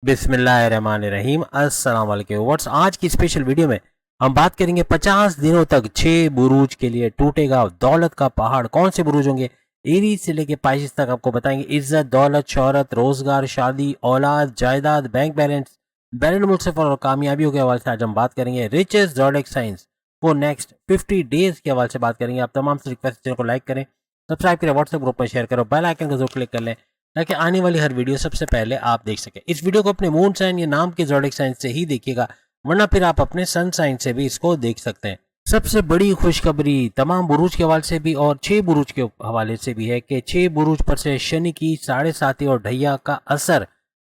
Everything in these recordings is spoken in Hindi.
बिस्मिल्लाहिर्रहमानिर्रहीम। अस्सलाम वालेकुम व्हाट्स। आज की स्पेशल वीडियो में हम बात करेंगे 50 दिनों तक 6 बुरूज के लिए टूटेगा दौलत का पहाड़। कौन से बुरूज होंगे? एरीज से लेके पाइसेस तक आपको बताएंगे। इज्जत, दौलत, शोहरत, रोजगार, शादी, औलाद, जायदाद, बैंक बैलेंस, बैलेंस मुल्सफर और कामयाबियों के हवाले से आज हम बात करेंगे। रिचेस्ट ज़ोडिएक साइंस वो नेक्स्ट 50 डेज के हवाले से बात करेंगे। आप तमाम से रिक्वेस्ट चैनल को लाइक करें, सब्सक्राइब करें, व्हाट्सएप ग्रुप में शेयर करो, बेल आइकन को जरूर क्लिक कर लें ताकि आने वाली हर वीडियो सबसे पहले आप देख सकें। इस वीडियो को अपने मून साइन या नाम के ज़ोडिएक साइन से ही देखिएगा, वरना फिर आप अपने सन साइन से भी इसको देख सकते हैं। सबसे बड़ी खुशखबरी तमाम बुरूज के हवाले से भी और 6 बुरूज के हवाले से भी है कि 6 बुरूज पर से शनि की 7.5 और ढैया का असर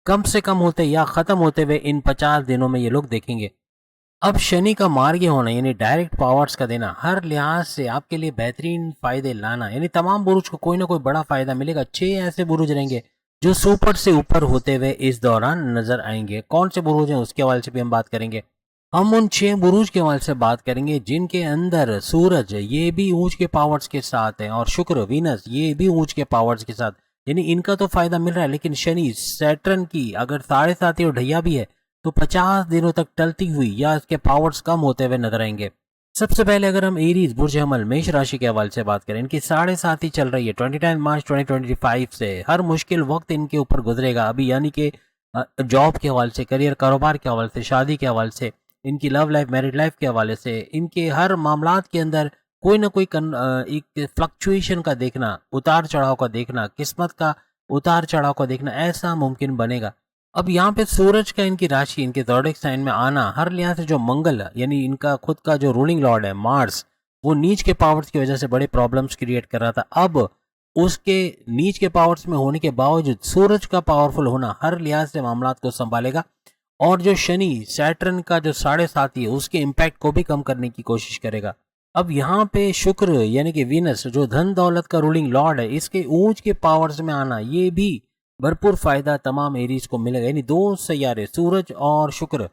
कम से कम होते या खत्म होते हुए इन 50 दिनों में ये लोग देखेंगे। अब शनि का मार्ग होना यानी डायरेक्ट पावर्स का देना हर लिहाज से आपके लिए बेहतरीन फायदे लाना, यानी तमाम बुरुज को कोई ना कोई बड़ा फायदा मिलेगा। 6 ऐसे बुरुज रहेंगे जो सुपर से ऊपर होते हुए इस दौरान नजर आएंगे। कौन से बुरुज हैं उसके हवाले से भी हम बात करेंगे। हम उन 6 बुरुज के हवाले से बात करेंगे जिनके अंदर सूरज ये भी ऊंच के पावर्स के साथ है और शुक्र वीनस ये भी ऊंच के पावर्स के साथ, यानी इनका तो फायदा मिल रहा है। लेकिन शनि सैटर्न की अगर 7.5 और ढैया भी है तो 50 दिनों तक टलती हुई या इसके पावर्स कम होते हुए नजर आएंगे। सबसे पहले अगर हम एरीज बुर्ज हमल मेष राशि के हवाले से बात करें, इनकी 7.5 चल रही है 29 मार्च 2025 से। हर मुश्किल वक्त इनके ऊपर गुजरेगा अभी, यानी कि जॉब के हवाले से, करियर कारोबार के हवाले से, शादी के हवाले से, इनकी लव लाइफ मैरिड लाइफ के हवाले से, इनके हर मामलात के अंदर कोई ना कोई एक फ्लक्चुएशन का देखना, उतार चढ़ाव का देखना, किस्मत का उतार चढ़ाव का देखना ऐसा मुमकिन बनेगा। अब यहाँ पे सूरज का इनकी राशि इनके ज़ोडिएक साइन में आना हर लिहाज से, जो मंगल यानी इनका खुद का जो रूलिंग लॉर्ड है मार्स, वो नीच के पावर्स की वजह से बड़े प्रॉब्लम्स क्रिएट कर रहा था। अब उसके नीच के पावर्स में होने के बावजूद सूरज का पावरफुल होना हर लिहाज से मामलात को संभालेगा और जो शनि सैटर्न का जो 7.5 है उसके इम्पैक्ट को भी कम करने की कोशिश करेगा। अब यहाँ पे शुक्र यानी कि वीनस जो धन दौलत का रूलिंग लॉर्ड है, इसके ऊंच के पावर्स में आना ये भी भरपूर फायदा तमाम एरीज को मिलेगा। यानी दो सैयारे सूरज और शुक्र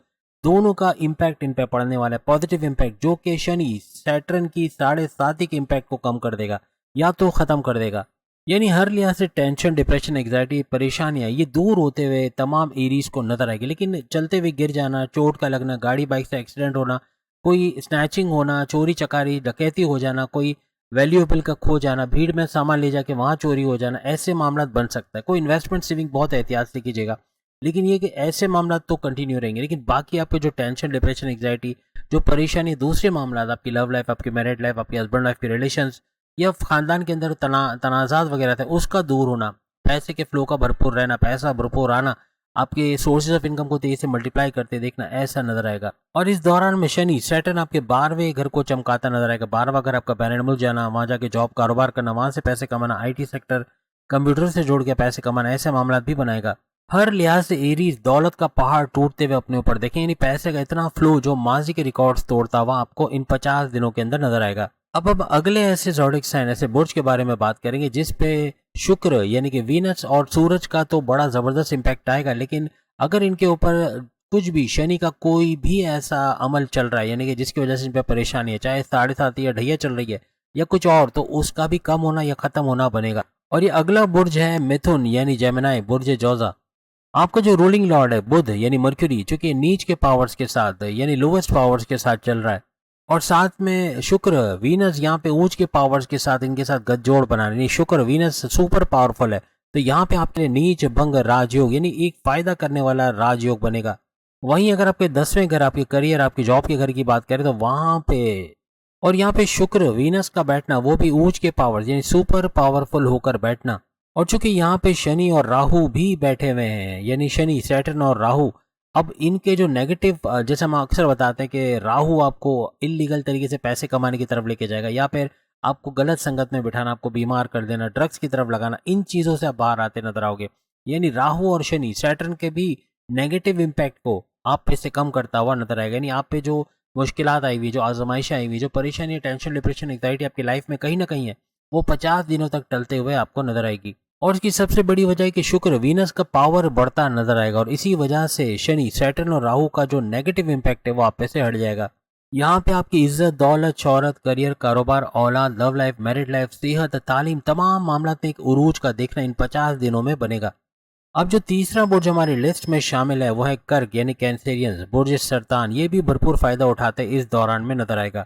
दोनों का इम्पैक्ट इन पे पड़ने वाला है, पॉजिटिव इम्पैक्ट, जो कि शनि सैटर्न की 7.5 के इम्पैक्ट को कम कर देगा या तो खत्म कर देगा। यानी हर लिहाज से टेंशन, डिप्रेशन, एग्जाइटी, परेशानियां ये दूर होते हुए तमाम एरीज को नजर आएगी। लेकिन चलते हुए गिर जाना, चोट का लगना, गाड़ी बाइक से एक्सीडेंट होना, कोई स्नैचिंग होना, चोरी चकारी डकैती हो जाना, कोई वैल्यूएबल का खो जाना, भीड़ में सामान ले जाके वहां चोरी हो जाना, ऐसे मामला बन सकता है। कोई इन्वेस्टमेंट सेविंग बहुत एहतियात से कीजिएगा, लेकिन ये कि ऐसे मामला तो कंटिन्यू रहेंगे। लेकिन बाकी आपके जो टेंशन, डिप्रेशन, एग्जाइटी, जो परेशानी, दूसरे मामला, आपकी लव लाइफ, आपकी मैरिड लाइफ, आपकी हस्बैंड वाइफ के रिलेशन या खानदान के अंदर तनाजात वगैरह थे, उसका दूर होना, पैसे के फ्लो का भरपूर रहना, पैसा भरपूर आना, आपके सोर्सेज ऑफ इनकम को तेजी से मल्टीप्लाई करते देखना, ऐसा नजर आएगा। और इस दौरान में शनि सैटर्न आपके 12वें घर को चमकाता नजर आएगा। 12वां घर आपका बैलेंस मिल जाना, वहां जाके जॉब कारोबार करना, वहां से पैसे कमाना, आईटी सेक्टर, कंप्यूटर से जोड़ के पैसे कमाना, ऐसे मामला भी बनाएगा। हर लिहाज से एरीज दौलत का पहाड़ टूटते हुए अपने ऊपर देखें, यानी पैसे का इतना फ्लो जो माजी के रिकॉर्ड्स तोड़ता हुआ आपको इन 50 दिनों के अंदर नजर आएगा। अब अगले ऐसे ज़ोडिएक साइन, ऐसे बुर्ज के बारे में बात करेंगे जिस पे शुक्र यानी कि वीनस और सूरज का तो बड़ा जबरदस्त इंपैक्ट आएगा। लेकिन अगर इनके ऊपर कुछ भी शनि का कोई भी ऐसा अमल चल रहा है, यानी कि जिसकी वजह से इन पे परेशानी है, चाहे 7.5 या ढैया चल रही है या कुछ और, तो उसका भी कम होना या खत्म होना बनेगा। और ये अगला बुर्ज है मिथुन यानी जेमिनाई, बुर्ज जोजा। आपका जो रूलिंग लॉर्ड है बुध यानी मर्क्यूरी, चूंकि नीच के पावर्स के साथ यानी लोवेस्ट पावर्स के साथ चल रहा है, और साथ में शुक्र वीनस यहाँ पे ऊंच के पावर्स के साथ इनके साथ गठजोड़ बना रहे, शुक्र वीनस सुपर पावरफुल है, तो यहाँ पे आपके लिए नीच भंग राजयोग यानी एक फायदा करने वाला राजयोग बनेगा। वहीं अगर आपके 10वें घर, आपके करियर, आपकी जॉब के घर की बात करें तो वहां पे और यहाँ पे शुक्र वीनस का बैठना, वो भी ऊंच के पावर्स यानी सुपर पावरफुल होकर बैठना। और चूंकि यहाँ पे शनि और राहु भी बैठे हुए हैं, यानी शनि सैटर्न और राहु, अब इनके जो नेगेटिव, जैसे हम अक्सर बताते हैं कि राहु आपको इलीगल तरीके से पैसे कमाने की तरफ लेके जाएगा या फिर आपको गलत संगत में बिठाना, आपको बीमार कर देना, ड्रग्स की तरफ लगाना, इन चीज़ों से आप बाहर आते नजर आओगे। यानी राहु और शनि सैटर्न के भी नेगेटिव इम्पैक्ट को आप पे से कम करता हुआ नजर आएगा। यानी आप पे जो मुश्किलात आई हुई, जो आजमाइश आई हुई, जो परेशानी, टेंशन, डिप्रेशन, एंग्जाइटी आपकी लाइफ में कहीं ना कहीं है, वो 50 दिनों तक टलते हुए आपको नजर आएगी। और इसकी सबसे बड़ी वजह है कि शुक्र वीनस का पावर बढ़ता नजर आएगा और इसी वजह से शनि सैटर्न और राहु का जो नेगेटिव इम्पैक्ट है वो आप पे से हट जाएगा। यहाँ पे आपकी इज्जत, दौलत, शोहरत, करियर, कारोबार, औलाद, लव लाइफ, मैरिड लाइफ, सेहत, तालीम, तमाम मामला में एक उरूज का देखना इन 50 दिनों में बनेगा। अब जो तीसरा बुर्ज हमारी लिस्ट में शामिल है वो है कर्क यानी कैंसेरियंस, बुर्ज सरतान। ये भी भरपूर फायदा उठाते इस दौरान में नजर आएगा।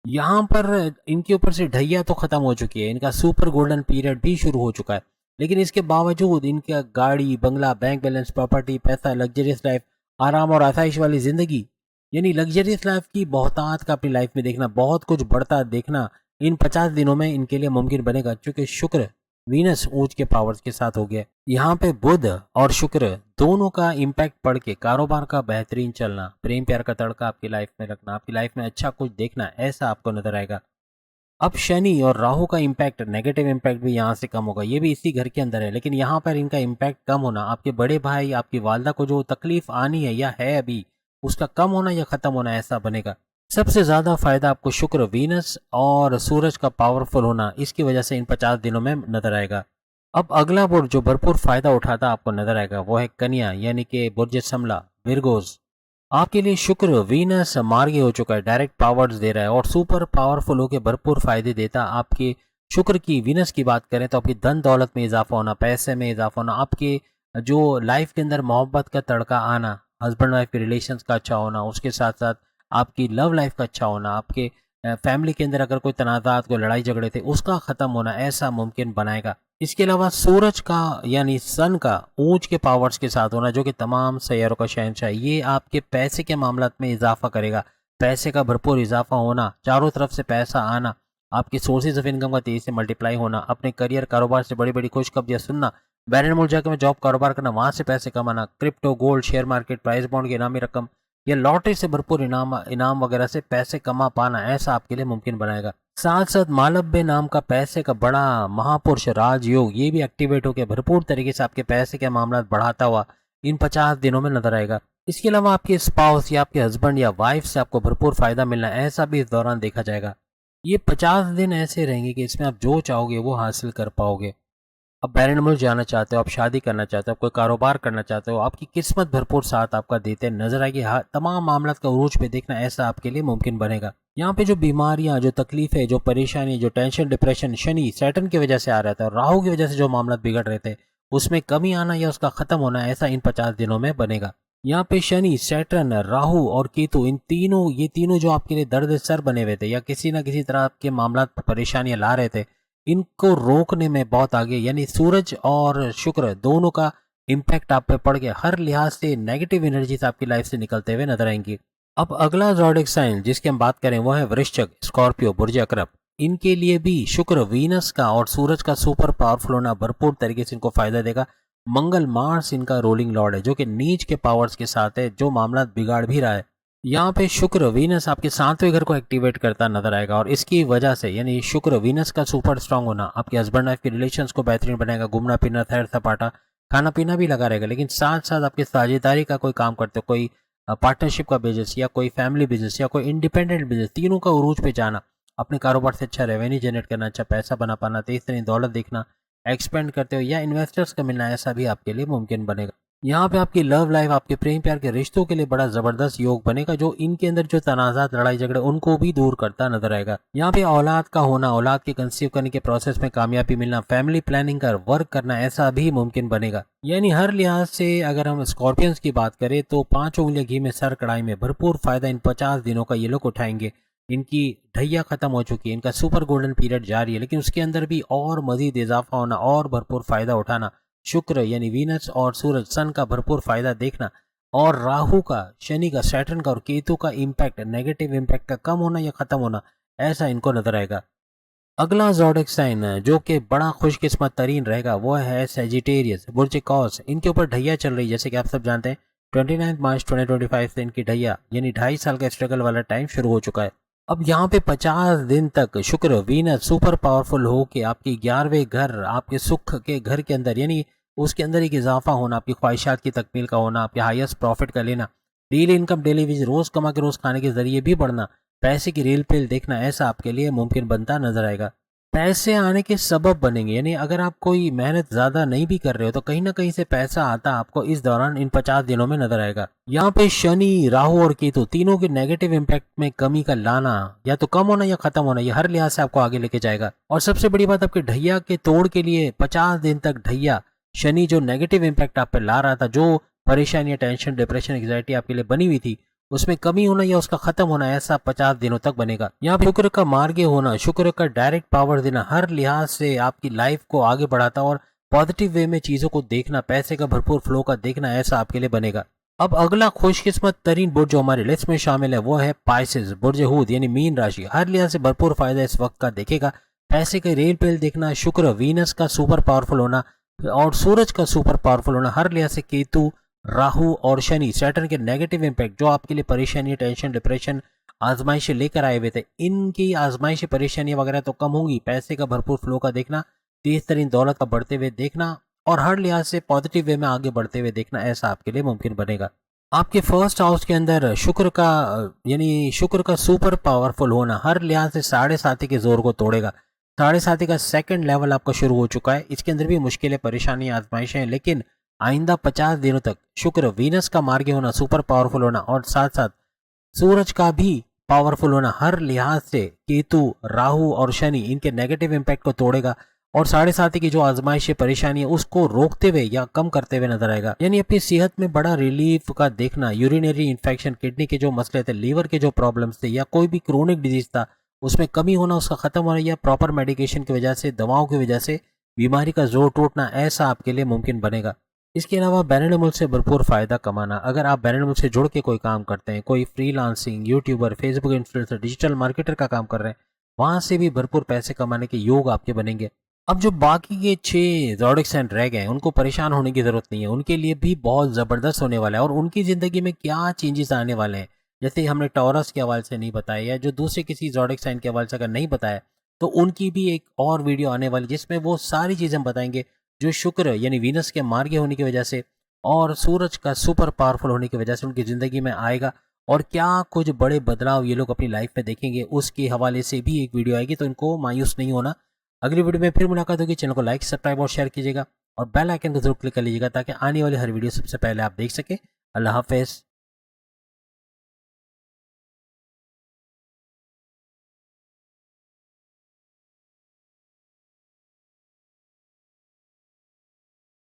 यहाँ पर इनके ऊपर से ढैया तो खत्म हो चुकी है, इनका सुपर गोल्डन पीरियड भी शुरू हो चुका है, लेकिन इसके बावजूद इनका गाड़ी बंगला, बैंक बैलेंस, प्रॉपर्टी, पैसा, लग्जरियस लाइफ, आराम और आसाइश वाली जिंदगी, यानी लग्जरियस लाइफ की बहुतायत का अपनी लाइफ में देखना, बहुत कुछ बढ़ता देखना इन 50 दिनों में इनके लिए मुमकिन बनेगा, क्योंकि शुक्र वीनस ऊंच के पावर्स के साथ हो गया। यहाँ पे बुध और शुक्र दोनों का इम्पैक्ट पड़ के कारोबार का बेहतरीन चलना, प्रेम प्यार का तड़का आपकी लाइफ में रखना, आपकी लाइफ में अच्छा कुछ देखना, ऐसा आपको नजर आएगा। अब शनि और राहु का इम्पैक्ट, नेगेटिव इम्पैक्ट भी यहाँ से कम होगा। ये भी इसी घर के अंदर है, लेकिन यहाँ पर इनका इम्पैक्ट कम होना, आपके बड़े भाई, आपकी वालदा को जो तकलीफ आनी है या है अभी, उसका कम होना या खत्म होना, ऐसा बनेगा। सबसे ज्यादा फायदा आपको शुक्र, वीनस और सूरज का पावरफुल होना, इसकी वजह से इन 50 दिनों में नजर आएगा। अब अगला बुर्ज जो भरपूर फायदा उठाता आपको नजर आएगा वो है कन्या यानी कि बुर्ज समला, विरगोज। आपके लिए शुक्र वीनस मार्गी हो चुका है, डायरेक्ट पावर्स दे रहा है और सुपर पावरफुल होकर भरपूर फायदे देता। आपके शुक्र की, वीनस की बात करें तो आपकी धन दौलत में इजाफा होना, पैसे में इजाफा होना, आपके जो लाइफ के अंदर मोहब्बत का तड़का आना, हस्बैंड वाइफ के रिलेशंस का अच्छा होना, उसके साथ साथ आपकी लव लाइफ का अच्छा होना, आपके फैमिली के अंदर अगर कोई तनाज़ात, कोई लड़ाई झगड़े थे, उसका खत्म होना, ऐसा मुमकिन बनाएगा। इसके अलावा सूरज का यानी सन का ऊंच के पावर्स के साथ होना, जो कि तमाम सैयारों का शहंशाह, ये आपके पैसे के मामलात में इजाफा करेगा। पैसे का भरपूर इजाफा होना, चारों तरफ से पैसा आना, आपकी सोर्सेज ऑफ इनकम का तेजी से मल्टीप्लाई होना, अपने करियर कारोबार से बड़ी बड़ी खुशखबरियां सुनना, बैरन मुल्क जाकर में जॉब कारोबार करना, वहां से पैसे कमाना, crypto, gold, share market, price bond की इनामी रकम या लॉटरी से भरपूर इनाम वगैरह से पैसे कमा पाना, ऐसा आपके लिए मुमकिन बनाएगा। साथ साथ मालव्य नाम का पैसे का बड़ा महापुरुष राजयोग, ये भी एक्टिवेट होकर भरपूर तरीके से आपके पैसे के मामला बढ़ाता हुआ इन 50 दिनों में नजर आएगा। इसके अलावा आपके स्पाउस या आपके हस्बैंड या वाइफ से आपको भरपूर फायदा मिलना, ऐसा भी इस दौरान देखा जाएगा। ये 50 दिन ऐसे रहेंगे कि इसमें आप जो चाहोगे वो हासिल कर पाओगे। आप बैरन मुल्क जाना चाहते हो, आप शादी करना चाहते हो, आप कोई कारोबार करना चाहते हो, आपकी किस्मत भरपूर साथ आपका देते नजर आएगी। तमाम मामला का उरूज पे देखना, ऐसा आपके लिए मुमकिन बनेगा। यहाँ पे जो बीमारियां, जो तकलीफें, जो परेशानी, जो टेंशन, डिप्रेशन शनि सैटर्न की वजह से आ रहा था और राहु की वजह से जो मामला बिगड़ रहे थे, उसमें कमी आना या उसका खत्म होना, ऐसा इन 50 दिनों में बनेगा। यहाँ पे शनि, सैटर्न, राहु और केतु, ये तीनों जो आपके लिए दर्द सर बने हुए थे या किसी ना किसी तरह आपके मामला परेशानियां ला रहे थे, इनको रोकने में बहुत आगे, यानी सूरज और शुक्र दोनों का इम्पैक्ट आप पे पड़ गया। हर लिहाज से नेगेटिव एनर्जीज आपकी लाइफ से निकलते हुए नजर आएंगी। अब अगला ज़ोडिक साइन जिसकी हम बात करें वो है वृश्चिक, स्कॉर्पियो, बुर्ज अकरब। इनके लिए भी शुक्र, वीनस का और सूरज का सुपर पावरफुल होना भरपूर तरीके से इनको फायदा देगा। मंगल, मार्स इनका रोलिंग लॉर्ड है, जो कि नीच के पावर्स के साथ है, जो मामला बिगाड़ भी रहा है। यहाँ पे शुक्र, वीनस आपके 7वें घर को एक्टिवेट करता नजर आएगा और इसकी वजह से, यानी शुक्र वीनस का सुपर स्ट्रांग होना, आपके हस्बैंड वाइफ के रिलेशंस को बेहतरीन बनाएगा। घूमना फिरना, सैर सपाटा, खाना पीना भी लगा रहेगा, लेकिन साथ साथ आपके साझेदारी का कोई काम करते हो, कोई पार्टनरशिप का बिजनेस या कोई फैमिली बिजनेस या कोई इंडिपेंडेंट बिजनेस, तीनों का उरूज पे जाना, अपने कारोबार से अच्छा रेवेन्यू जनरेट करना, अच्छा पैसा बना पाना, तेज तरीन दौलत देखना, एक्सपेंड करते हो या इन्वेस्टर्स का मिलना, ऐसा भी आपके लिए मुमकिन बनेगा। यहाँ पे आपकी लव लाइफ, आपके प्रेम प्यार के रिश्तों के लिए बड़ा जबरदस्त योग बनेगा, जो इनके अंदर जो तनाजात, लड़ाई झगड़े, उनको भी दूर करता नजर आएगा। यहाँ पे औलाद का होना, औलाद के कंसीव करने के प्रोसेस में कामयाबी मिलना, फैमिली प्लानिंग का वर्क करना, ऐसा भी मुमकिन बनेगा। यानी हर लिहाज से अगर हम स्कॉर्पियंस की बात करें तो 5 उंगलियां घी में सर कढ़ाई में, भरपूर फायदा इन 50 दिनों का ये लोग उठाएंगे। इनकी ढैया खत्म हो चुकी है, इनका सुपर गोल्डन पीरियड जारी है, लेकिन उसके अंदर भी और मजीद इजाफा होना और भरपूर फायदा उठाना, शुक्र यानी वीनस और सूरज, सन का भरपूर फायदा देखना और राहु का, शनि का, सैटर्न का और केतु का इम्पैक्ट, नेगेटिव इम्पैक्ट का कम होना या खत्म होना, ऐसा इनको नजर आएगा। अगला ज़ोडिक साइन जो कि बड़ा खुशकिस्मत तरीन रहेगा वो है सेजिटेरियस, बुर्ज कौस। इनके ऊपर ढैया चल रही है, जैसे कि आप सब जानते हैं 29 मार्च 2025 से इनकी ढैया यानी 2.5 साल का स्ट्रगल वाला टाइम शुरू हो चुका है। अब यहाँ पे 50 दिन तक शुक्र, वीनस सुपर पावरफुल हो के आपके 11वें घर, आपके सुख के घर के अंदर, यानी उसके अंदर एक इजाफा होना, आपकी ख्वाहिशात की तकमील का होना, आपके हाईएस्ट प्रॉफिट का लेना, डेली इनकम, डेली वेज, रोज कमा के रोज खाने के जरिए भी बढ़ना, पैसे की रेल पेल देखना, ऐसा आपके लिए मुमकिन बनता नजर आएगा। पैसे आने के सबब बनेंगे, यानी अगर आप कोई मेहनत ज्यादा नहीं भी कर रहे हो तो कहीं ना कहीं से पैसा आता आपको इस दौरान इन 50 दिनों में नजर आएगा। यहाँ पे शनि, राहु और केतु तीनों के नेगेटिव इम्पैक्ट में कमी का लाना, या तो कम होना या खत्म होना, ये हर लिहाज से आपको आगे लेके जाएगा। और सबसे बड़ी बात, आपके ढैया के तोड़ के लिए 50 दिन तक ढैया शनि जो नेगेटिव इम्पैक्ट आप पे ला रहा था, जो परेशानियां, टेंशन, डिप्रेशन, एंग्जाइटी आपके लिए बनी हुई थी, उसमें कमी होना या उसका खत्म होना, ऐसा 50 दिनों तक बनेगा। यहाँ पे शुक्र का मार्ग होना, शुक्र का डायरेक्ट पावर देना हर लिहाज से आपकी लाइफ को आगे बढ़ाता और पॉजिटिव वे में चीजों को देखना, पैसे का भरपूर फ्लो का देखना, ऐसा आपके लिए बनेगा। अब अगला खुशकिस्मत तरीन बुर्ज जो हमारी लिस्ट में शामिल है वो है पाइसेस, बुर्ज हूद यानी मीन राशि। हर लिहाज से भरपूर फायदा इस वक्त का देखेगा। पैसे के रेल पेल देखना, शुक्र वीनस का सुपर पावरफुल होना और सूरज का सुपर पावरफुल होना, हर लिहाज से केतु, राहु और शनि, सैटर्न के नेगेटिव इंपैक्ट जो आपके लिए परेशानी, टेंशन, डिप्रेशन, आजमाइशें लेकर आए हुए थे, इनकी आजमाइशें, परेशानियां वगैरह तो कम होंगी। पैसे का भरपूर फ्लो का देखना, तेज तरीन दौलत का बढ़ते हुए देखना और हर लिहाज से पॉजिटिव वे में आगे बढ़ते हुए देखना, ऐसा आपके लिए मुमकिन बनेगा। आपके फर्स्ट हाउस के अंदर शुक्र का यानी शुक्र का सुपर पावरफुल होना हर लिहाज से 7.5 के जोर को तोड़ेगा। 7.5 का सेकंड लेवल आपका शुरू हो चुका है। इसके अंदर भी मुश्किलें, परेशानी, आजमाइशें हैं, लेकिन आइंदा 50 दिनों तक शुक्र वीनस का मार्ग होना, सुपर पावरफुल होना और साथ साथ सूरज का भी पावरफुल होना, हर लिहाज से केतु, राहु और शनि, इनके नेगेटिव इंपैक्ट को तोड़ेगा और 7.5 की जो आजमाइश, परेशानी है उसको रोकते हुए या कम करते हुए नजर आएगा। यानी अपनी सेहत में बड़ा रिलीफ का देखना। यूरिनरी इन्फेक्शन, किडनी के जो मसले थे, लीवर के जो प्रॉब्लम्स थे या कोई भी क्रोनिक डिजीज था, उसमें कमी होना, उसका खत्म होना या प्रॉपर मेडिकेशन की वजह से, दवाओं की वजह से बीमारी का जोर टूटना, ऐसा आपके लिए मुमकिन बनेगा। इसके अलावा बैलेंस मुल्क से भरपूर फायदा कमाना। अगर आप बैलेंस मुल्क से जुड़ के कोई काम करते हैं, कोई freelancing, YouTuber, Facebook influencer, digital marketer का काम कर रहे हैं, वहां से भी भरपूर पैसे कमाने के योग आपके बनेंगे। अब जो बाकी के 6 ज़ोडिएक साइन रह गए हैं, उनको परेशान होने की जरूरत नहीं है। उनके लिए भी बहुत जबरदस्त होने वाला है और उनकी जिंदगी में क्या चेंजेस आने वाले हैं, जैसे हमने टॉरस के हवाले से नहीं बताया या जो दूसरे किसी ज़ोडिएक साइन के हवाले से अगर नहीं बताया, तो उनकी भी एक और वीडियो आने वाली जिसमें वो सारी चीजें हम बताएंगे जो शुक्र यानी वीनस के मार्गे होने की वजह से और सूरज का सुपर पावरफुल होने की वजह से उनकी जिंदगी में आएगा और क्या कुछ बड़े बदलाव ये लोग अपनी लाइफ में देखेंगे, उसके हवाले से भी एक वीडियो आएगी। तो इनको मायूस नहीं होना। अगली वीडियो में फिर मुलाकात होगी। चैनल को लाइक, सब्सक्राइब और शेयर कीजिएगा और बेल आइकन को जरूर क्लिक कर लीजिएगा ताकि आने वाली हर वीडियो सबसे पहले आप देख सके। अल्लाह हाफिज।